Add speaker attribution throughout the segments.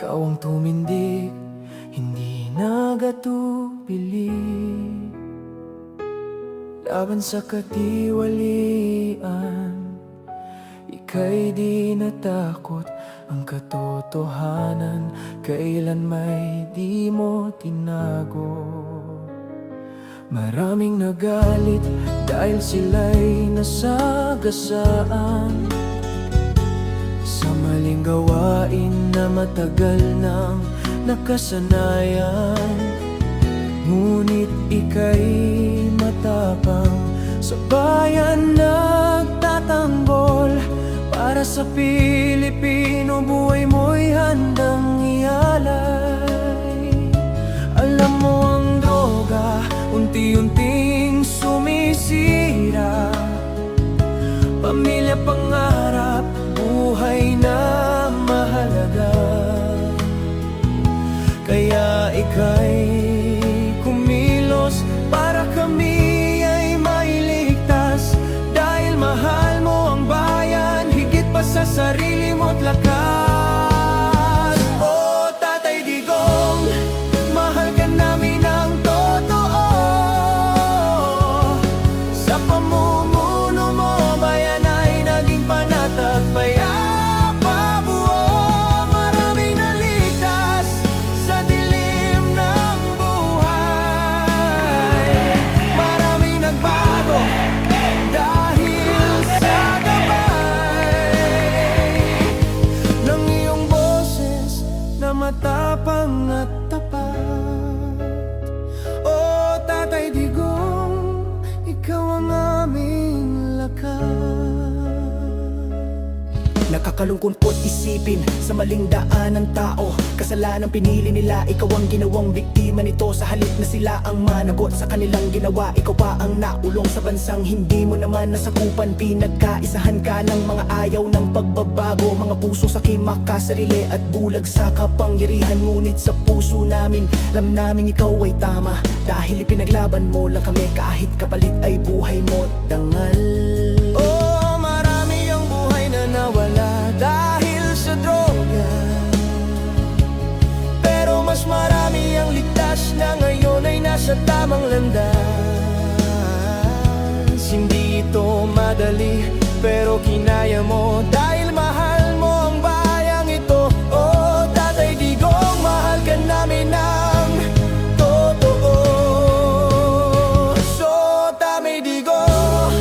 Speaker 1: Ikaw ang tumindig, hindi nagatubili laban sa katiwalian. Ika'y di natakot, ang katotohanan kailan may di mo tinago. Maraming nagalit dahil sila'y nasagasaan sa maling gawain na matagal nang nakasanayan. Ngunit ika'y matapang, sa bayan nagtatanggol. Para sa Pilipino, buhay mo'y handang ialay. Alam mo ang droga, unti-unting sumisira. Pamilya, pangarap, buhay na mahalaga. Kaya ika'y kumilos para kami ay mailigtas. Dahil mahal mo ang bayan, higit pa sa sarili mo't lakas. Oh, Tatay Digong, mahal ka namin ng totoo. Sa pamumuno mo, bayan ay naging panatag, payapa, buo. Maraming naligtas sa dilim ng buhay. Maraming nagbago dahil sa gabay ng iyong boses na matapang at tapat. Oh, Tatay Digong, ikaw ang aming lakas.
Speaker 2: Nakakalungkot isipin sa maling daan ng tao. Kasalanan pinili nila, ikaw ang ginawang biktima nito. Sa halip na sila ang managot sa kanilang ginawa, ikaw pa ang naulong sa bansang hindi mo naman nasakupan. Pinagkaisahan ka ng mga ayaw ng pagbabago, mga puso sa kimakasarili at bulag sa kapangyarihan. Ngunit sa puso namin, alam namin ikaw ay tama, dahil ipinaglaban mo lang kami kahit kapalit ay buhay mo dangal.
Speaker 1: Oh, marami ang buhay na nawala dahil sa droga, pero mas marami ang ligtas na ngayon ay nasa tamang landas. Hindi ito madali, pero kinaya mo dahil mahal mo ang bayang ito. Oh, Tatay Digong, mahal ka namin ng totoo. So, Tatay Digong,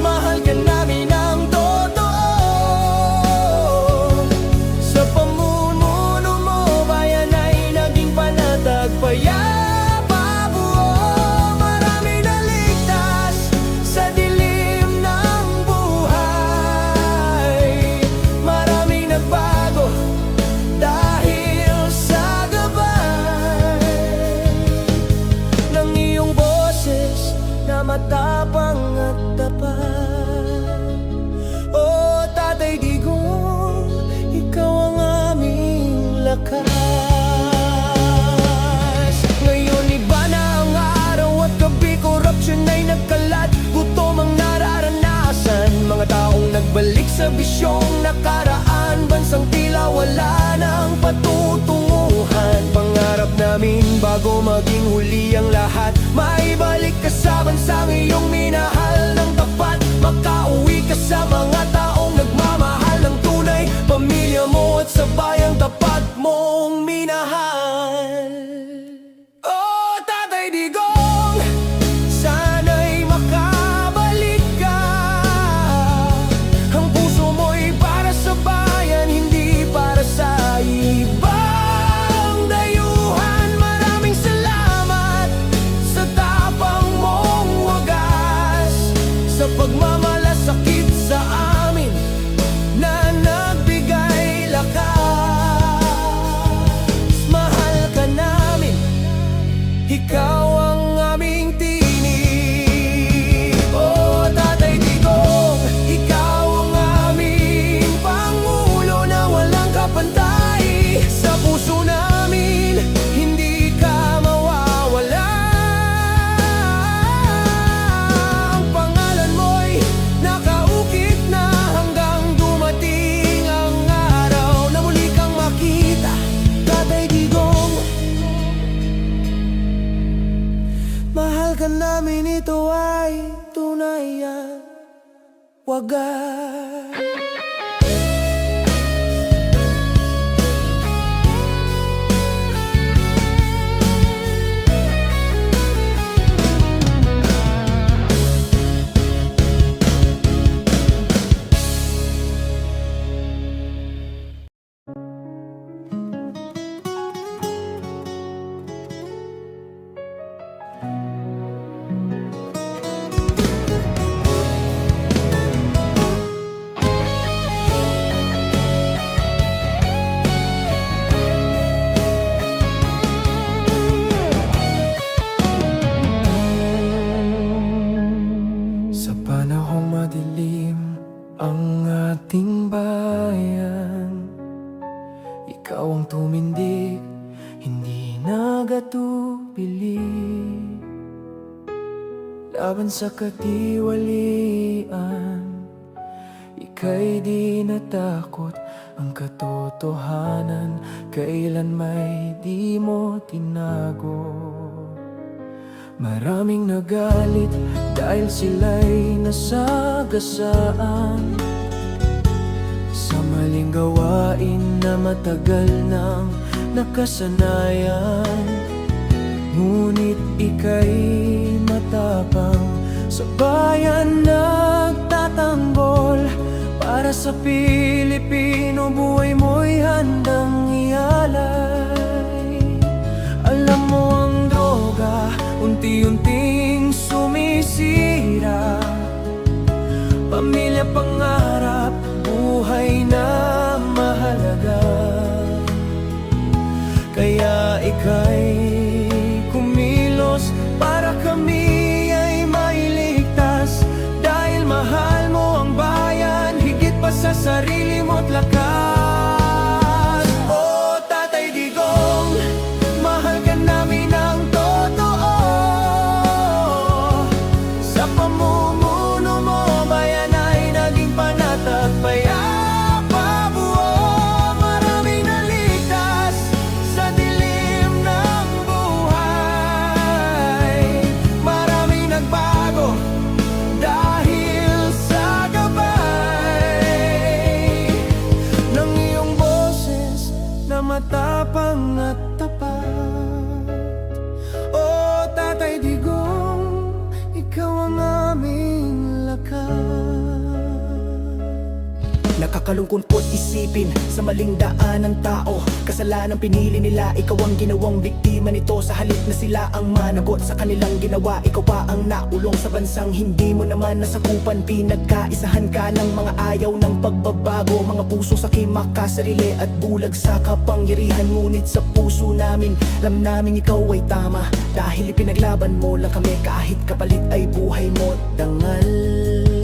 Speaker 1: mahal ka namin ng totoo. Sa pamumuno mo, bayan ay naging panatag, payapa, buo. Maraming naligtas sa dilim ng buhay. Maraming nagbago dahil sa gabay ng iyong boses na matapang at tapat. Oh, Tatay Digong, ikaw ang aming lakas. Ngayon iba na ang araw at gabi, korupsyon ay nagkalat, gutom ang nararanasan. Mga taong nagbalik sa bisyong nakaraan, bansang tila wala nang patutunguhan. Pangarap namin bago maging huli ang lahat, maibalik ka sa bansang iyong minahal ng tapat. Makauwi ka sa mga taong nagmamahal ng tunay, pamilya mo at sa bayang tapat mong minahal. Oh, Tatay Digong, sana'y makabalik ka. Ang puso mo'y para sa bayan, hindi para sa ibang dayuhan. Maraming salamat sa tapang mong wagas, sa pagmamalasakit sa amin na nagbigay lakas. wagas. Sa panahong madilim ang ating bayan, ikaw ang tumindig, hindi nagatubili. Laban sa katiwalian, ika'y di natakot. Ang katotohanan, kailan may di mo tinago. Maraming nagalit dahil sila'y nasagasaan sa maling gawain na matagal nang nakasanayan. Ngunit ika'y matapang, sa bayan nagtatanggol. Para sa Pilipino, buhay mo'y handang ialay. Alam mo ang droga, unti-unting sumisira. Pamilya, pangarap, buhay na mahalaga. Kaya ika'y kumilos para kami ay mailigtas. Dahil mahal mo ang bayan, higit pa sa sarili mo't lakas. Oh, Tatay Digong, mahal ka namin ng totoo. Sa pamumuno mo, bayan ay naging panatag, payapa, buo. Maraming naligtas sa dilim ng buhay. Maraming nagbago dahil sa gabay ng iyong boses na matapang at tapat. Oh, Tatay Digong, ikaw ang aming lakas. Nakakalungkot isipin sa maling daan ng tao. Kasalanan pinili nila, ikaw ang ginawang biktima nito. Sa halip na sila ang managot sa kanilang ginawa, ikaw pa ang naulong sa bansang hindi mo naman nasakupan. Pinagkaisahan ka ng mga ayaw ng pagbabago, mga puso sa kimakasarili at bulag sa kapangyarihan. Ngunit sa puso namin, alam namin ikaw ay tama. Dahil ipinaglaban mo lang kami, kahit kapalit ay buhay mo dangal.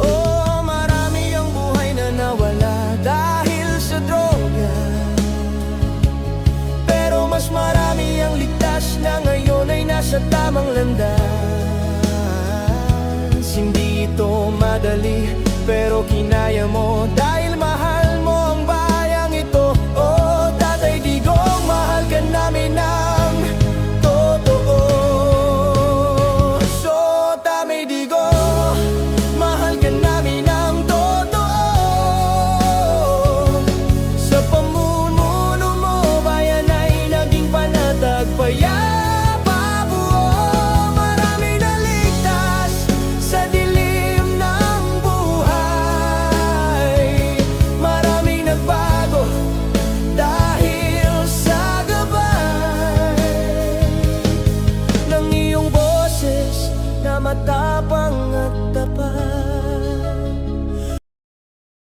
Speaker 1: Oh, marami ang buhay na nawala dahil sa droga, pero mas marami ang ligtas na ngayon ay nasa tamang landas. Hindi ito madali, pero kinaya mo dahil